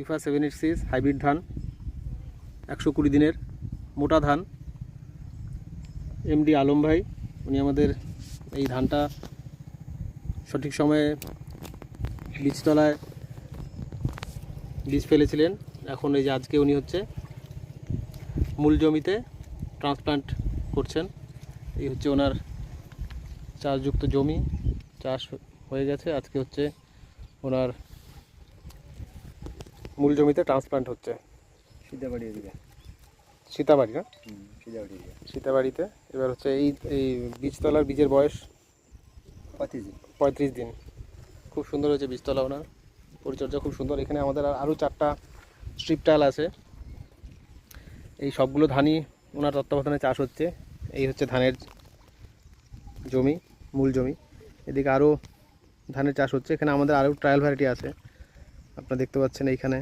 Ifa 786 hybrid ধান, 120 দিনের মোটা ধান। এমডি আলম ভাই উনি আমাদের এই ধানটা সঠিক সময়ে বীজতলায় বীজ ফেলেছিলেন। এখন এই যে আজকে উনি হচ্ছে মূল জমিতে ট্রান্সপ্লান্ট করছেন। এই হচ্ছে ওনার চাষযুক্ত জমি, চাষ হয়ে গেছে। আজকে হচ্ছে ওনার মূল জমিতে ট্রান্সপ্লান্ট হচ্ছে। সীতাবাড়ি এদিকে, সীতাবাড়ি না? সীতাবাড়ি সীতাবাড়িতে। এবার হচ্ছে এই বীজতলার বীজের বয়স 35 দিন। খুব সুন্দর হয়েছে বীজতলা, ওনার পরিচর্যা খুব সুন্দর। এখানে আমাদের আরও 4টা স্ট্রিপ টাইল আছে। এই সবগুলো ধানই ওনার তত্ত্বাবধানে চাষ হচ্ছে। এই হচ্ছে ধানের জমি, মূল জমি। এদিকে আরও ধানের চাষ হচ্ছে। এখানে আমাদের আরও ট্রায়াল ভ্যারাইটি আছে, আপনারা দেখতে পাচ্ছেন এইখানে।